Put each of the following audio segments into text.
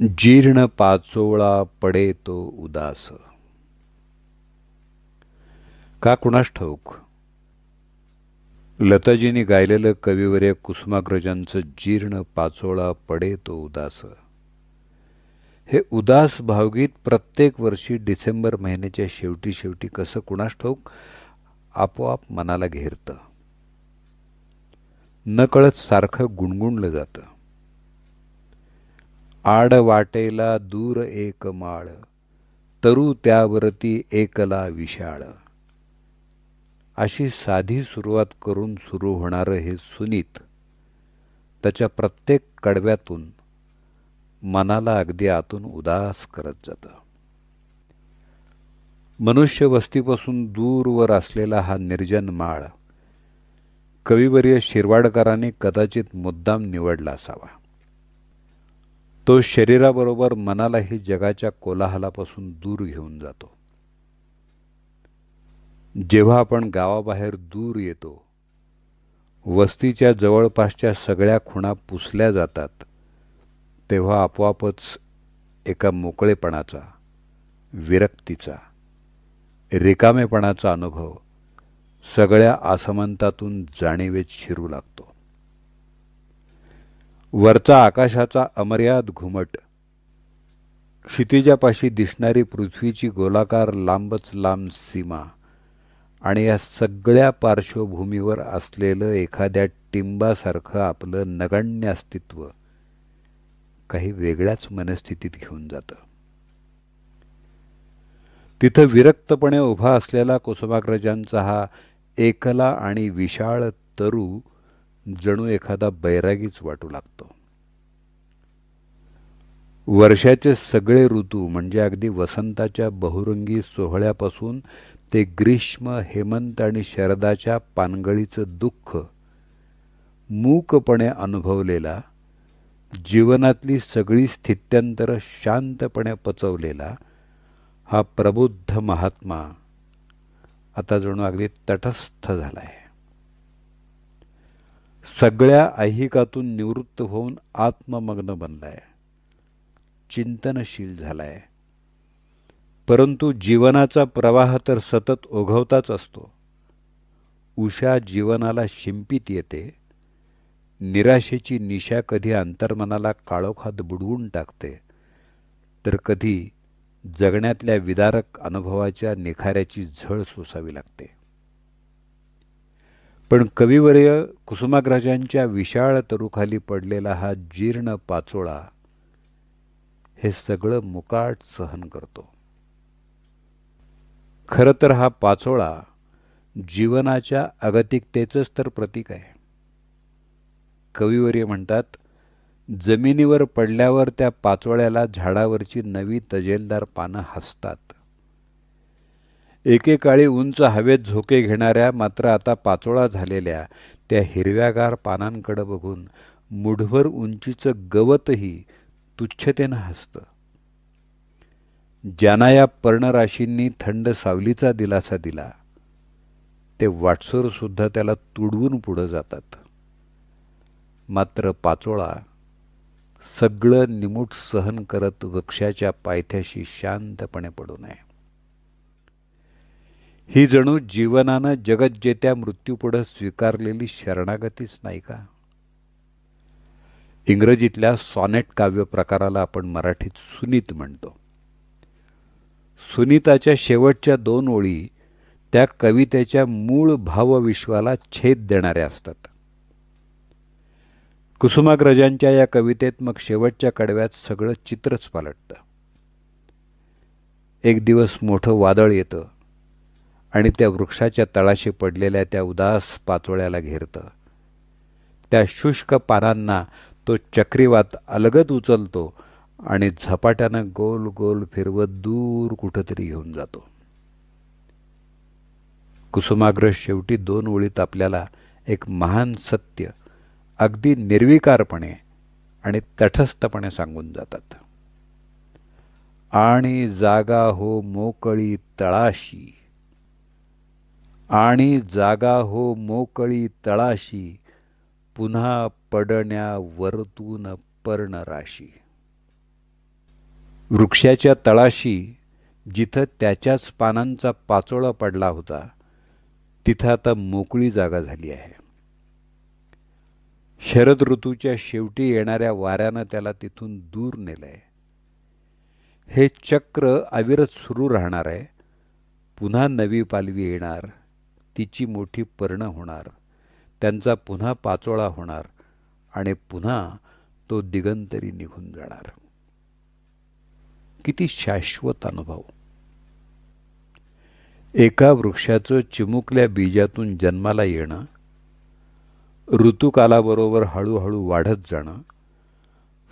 जीर्ण पाचोळा पडे तो उदास. का कुणास ठाऊक लताजींनी गायलेलं कविवर्य कुसुमाग्रजांचं जीर्ण पाचोळा पडे तो उदास हे उदास भावगीत प्रत्येक वर्षी डिसेंबर महिन्याच्या शेवटी शेवटी कसं कुणास ठाऊक आपोआप मनाला घेरतं. नकळत सारखं गुणगुणलं जातं. आड वाटेला दूर एक माळ, तरु त्यावरती एकला विशाळ. अशी साधी सुरुवात करून सुरू होणारं हे सुनीत त्याच्या प्रत्येक कडव्यातून मनाला अगदी आतून उदास करत जातं. मनुष्य वस्तीपासून दूरवर असलेला हा निर्जन माळ कविवर्य शिरवाडकरांनी कदाचित मुद्दाम निवडला असावा. तो शरीराबरोबर मनालाही जगाच्या कोलाहलापासून दूर घेऊन जातो. जेव्हा आपण गावाबाहेर दूर येतो, वस्तीच्या जवळपासच्या सगळ्या खुणा पुसल्या जातात, तेव्हा आपोआपच एका मोकळेपणाचा, विरक्तीचा, रिकामेपणाचा अनुभव सगळ्या आसमंतातून जाणीवेत शिरू लागतो. वरचा आकाशाचा अमर्याद घुमट, क्षितिजापाशी दिसणारी पृथ्वीची गोलाकार लांबच लांब सीमा आणि या सगळ्या पार्श्वभूमीवर असलेलं एखाद्या टिंबासारखं आपलं नगण्य अस्तित्व काही वेगळ्याच मनस्थितीत घेऊन जातं. तिथं विरक्तपणे उभा असलेला कुसुमाग्रजांचा हा एकला आणि विशाळ तरु जणू एखादा बैरागीच वाटू लागतो. वर्षाचे सगळे ऋतू म्हणजे अगदी वसंताच्या बहुरंगी सोहळ्यापासून ते ग्रीष्म, हेमंत आणि शरदाच्या पानगळीचं दुःख मूकपणे अनुभवलेला, जीवनातली सगळी स्थित्यंतरं शांतपणे पचवलेला हा प्रबुद्ध महात्मा आता जणू अगदी तटस्थ झालाय. सगळ्या ऐहिकातून निवृत्त होऊन आत्ममग्न बनलाय, चिंतनशील झालाय. परंतु जीवनाचा प्रवाह तर सतत ओघवताच असतो. उषा जीवनाला शिंपीत येते. निराशेची निशा कधी अंतर्मनाला काळोखात बुडवून टाकते, तर कधी जगण्यातल्या विदारक अनुभवाच्या निखाऱ्याची झळ सोसावी लागते. पण कविवर्य कुसुमाग्रजांच्या विशाळ तरुखाली पडलेला हा जीर्ण पाचोळा हे सगळं मुकाट सहन करतो. खरं तर हा पाचोळा जीवनाच्या अगतिकतेचंच तर प्रतीक आहे. कविवर्य म्हणतात, जमिनीवर पडल्यावर त्या पाचोळ्याला झाडावरची नवी तजेलदार पानं हसतात. एकेकाळी उंच हवेत झोके घेणाऱ्या मात्र आता पाचोळा झालेल्या त्या हिरव्यागार पानांकडे बघून मुठभर उंचीचं गवतही तुच्छतेनं हसतं. ज्यांना या पर्णराशींनी थंड सावलीचा दिलासा दिला, ते वाटसोर सुद्धा त्याला तुडवून पुढे जातात. मात्र पाचोळा सगळं निमूट सहन करत वृक्षाच्या पायथ्याशी शांतपणे पडू नये. ही जणू जीवनानं जगज्जेत्या मृत्यूपुढे स्वीकारलेली शरणागतीच नाही का? इंग्रजीतल्या सॉनेट काव्य प्रकाराला आपण मराठीत सुनीत म्हणतो. सुनीताच्या शेवटच्या 2 ओळी त्या कवितेच्या मूळ भावविश्वाला छेद देणाऱ्या असतात. कुसुमाग्रजांच्या या कवितेत मग शेवटच्या कडव्यात सगळं चित्रच पालटतं. एक दिवस मोठं वादळ येतं आणि त्या वृक्षाच्या तळाशी पडलेल्या त्या उदास पाचोळ्याला घेरतं. त्या शुष्क पानांना तो चक्रीवात अलगद उचलतो आणि झपाट्यानं गोल गोल फिरवत दूर कुठंतरी घेऊन जातो. कुसुमाग्रज शेवटी 2 ओळीत आपल्याला एक महान सत्य अगदी निर्विकारपणे आणि तटस्थपणे सांगून जातात. आणि जागा हो मोकळी तळाशी, आणि जागा हो मोकळी तळाशी, पुन्हा पडण्या वरतून पर्णराशी. वृक्षाच्या तळाशी जिथं त्याच्याच पानांचा पाचोळा पडला होता तिथं आता मोकळी जागा झाली आहे. शरद ऋतूच्या शेवटी येणाऱ्या वाऱ्यानं त्याला तिथून दूर नेलंय. हे चक्र अविरत सुरू राहणार आहे. पुन्हा नवी पालवी येणार, तिची मोठी पर्णं होणार, त्यांचा पुन्हा पाचोळा होणार आणि पुन्हा तो दिगंतरी निघून जाणार. किती शाश्वत अनुभव. एका वृक्षाचं चिमुकल्या बीजातून जन्माला येणं, ऋतुकालाबरोबर हळूहळू वाढत जाणं,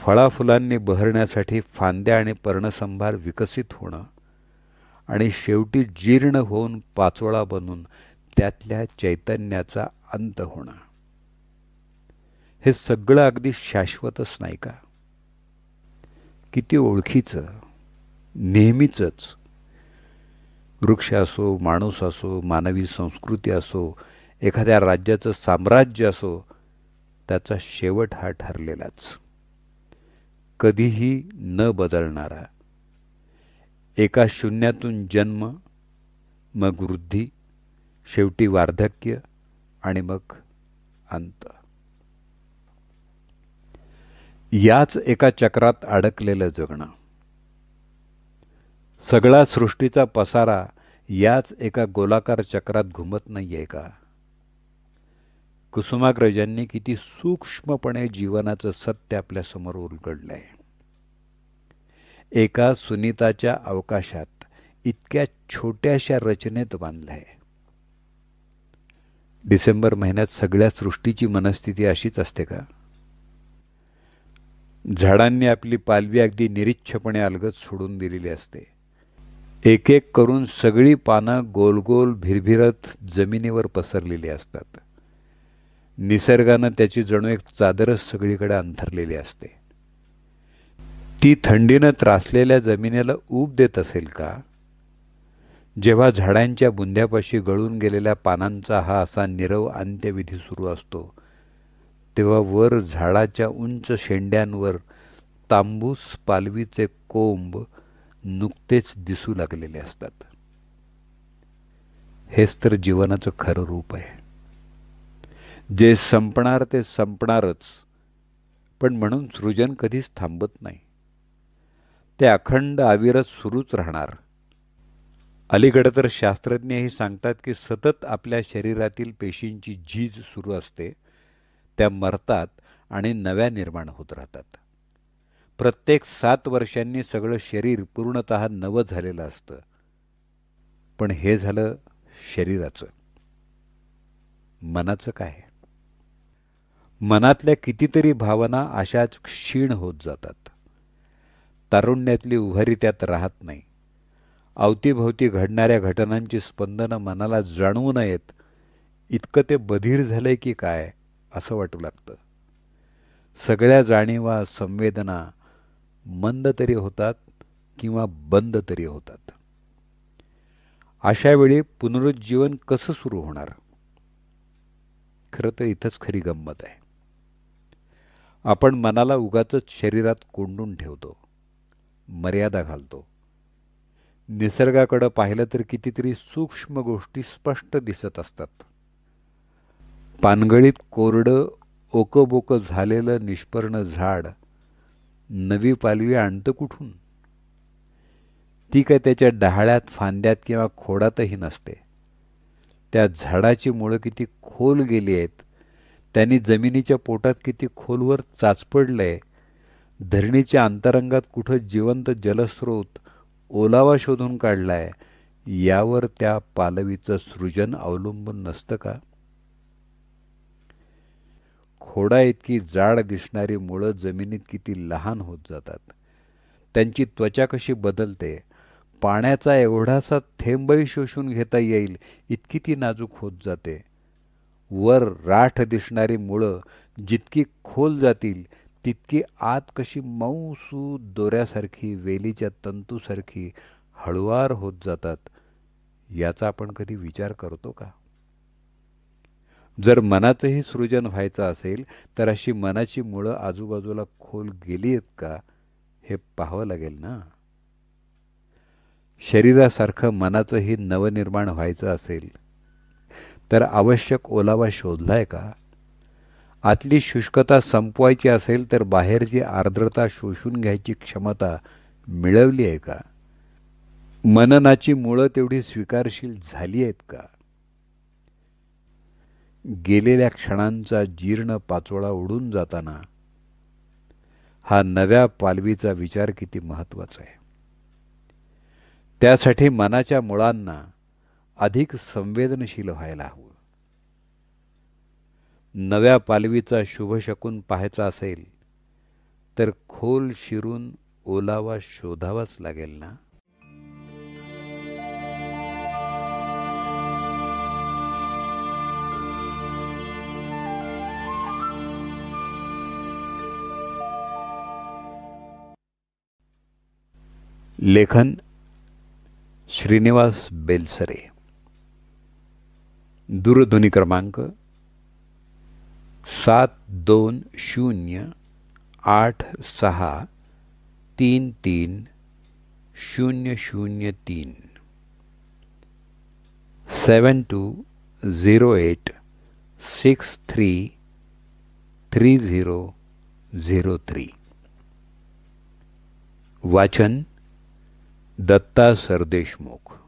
फळाफुलांनी बहरण्यासाठी फांद्या आणि पर्णसंभार विकसित होणं आणि शेवटी जीर्ण होऊन पाचोळा बनून त्यातल्या चैतन्याचा अंत होणं, हे सगळं अगदी शाश्वतच नाही का? किती ओळखीचं, नेहमीचंच. वृक्ष असो, माणूस असो, मानवी संस्कृती असो, एखाद्या राज्याचं साम्राज्य असो, त्याचा शेवट हा ठरलेलाच, कधीही न बदलणारा. एका शून्यातून जन्म, मग वृद्धी, शेवटी वार्धक्य आणि मग अंत. याच एका चक्रात अडकलेलं जगणं. सगळा सृष्टीचा पसारा याच एका गोलाकार चक्रात घुमत नाहीये का? कुसुमाग्रजांनी किती सूक्ष्मपणे जीवनाचं सत्य आपल्यासमोर उलगडलंय. एका सुनीताच्या अवकाशात इतक्या छोट्याशा रचनेत बांधलंय. डिसेंबर महिन्यात सगळ्या सृष्टीची मनस्थिती अशीच असते का? झाडांनी आपली पालवी अगदी निरीच्छपणे अलगद सोडून दिलेली असते. एक एक करून सगळी पानं गोल गोल भिरभिरत जमिनीवर पसरलेली असतात. निसर्गानं त्याची जणू एक चादरच सगळीकडे अंथरलेली असते. ती थंडीनं त्रासलेल्या जमिनीला ऊब देत असेल का? जेव्हा झाडांच्या बुंध्यापाशी गळून गेलेल्या पानांचा हा असा नीरव अंत्यविधी सुरू असतो, तेव्हा वर झाडाच्या उंच शेंड्यांवर तांबूस पालवीचे कोंब नुकतेच दिसू लागलेले असतात. हेच तर जीवनाचं खरं रूप आहे. जे संपणार ते संपणारच, पण म्हणून सृजन कधीच थांबत नाही. ते अखंड अविरत सुरूच राहणार. अलीकडे तर शास्त्रज्ञही सांगतात की सतत आपल्या शरीरातील पेशींची झीज सुरू असते. त्या मरतात आणि नव्या निर्माण होत राहतात. प्रत्येक 7 वर्षांनी सगळं शरीर पूर्णतः नवं झालेलं असतं. पण हे झालं शरीराचं. मनाचं काय? मनातल्या कितीतरी भावना अशाच क्षीण होत जातात. तारुण्यातली उभारी त्यात राहत नाही. अवतीभोवती घडणाऱ्या घटनांची स्पंदनं मनाला जाणवू नयेत इतकं ते बधीर झालंय की काय असं वाटू लागतं. सगळ्या जाणीवा, संवेदना मंद तरी होतात किंवा बंद तरी होतात. अशा वेळी पुनरुज्जीवन कसं सुरू होणार? खरं तर इथंच खरी गंमत आहे. आपण मनाला उगाचच शरीरात कोंडून ठेवतो, मर्यादा घालतो. निसर्गाकडे पाहिलं तर कितीतरी सूक्ष्म गोष्टी स्पष्ट दिसत असतात. पानगळीत कोरडं ओकबोकं झालेलं निष्पर्ण झाड नवी पालवी आणतं कुठून? ती काय त्याच्या डहाळ्यात, फांद्यात किंवा खोडातही नसते. त्या झाडाची मुळं किती खोल गेली आहेत, त्यांनी जमिनीच्या पोटात किती खोलवर चाचपडलंय, धरणीच्या अंतरंगात कुठं जिवंत जलस्रोत, ओलावा शोधून काढलाय, यावर त्या पालवीचं सृजन अवलंबून नसतं का? खोडा इतकी जाड दिसणारी मुळं जमिनीत किती लहान होत जातात. त्यांची त्वचा कशी बदलते, पाण्याचा एवढासा थेंबही शोषून घेता येईल इतकी ती नाजूक होत जाते. वर राठ दिसणारी मुळं जितकी खोल जातील तितकी आत कशी मऊसूद दोऱ्यासारखी, वेलीच्या तंतूसारखी हळुवार होत जातात, याचा आपण कधी विचार करतो का? जर मनाचंही सृजन व्हायचं असेल तर अशी मनाची मुळं आजूबाजूला खोल गेली आहेत का हे पाहावं लागेल ना. शरीरासारखं मनाचंही नवनिर्माण व्हायचं असेल तर आवश्यक ओलावा शोधलाय का? आतली शुष्कता संपवायची असेल तर बाहेरची आर्द्रता शोषून घ्यायची क्षमता मिळवली आहे का? मननाची मुळं तेवढी स्वीकारशील झाली आहेत का? गेलेल्या क्षणांचा जीर्ण पाचोळा उडून जाताना हा नव्या पालवीचा विचार किती महत्वाचा आहे. त्यासाठी मनाच्या मुळांना अधिक संवेदनशील व्हायला हवं. नव्या पालवीचा शुभशकून पाहायचा असेल तर खोल शिरून ओलावा शोधावाच लागेल ना. लेखन श्रीनिवास बेलसरे. दूरध्वनी क्रमांक 7206330003 7208633003. वाचन दत्ता सरदेशमुख.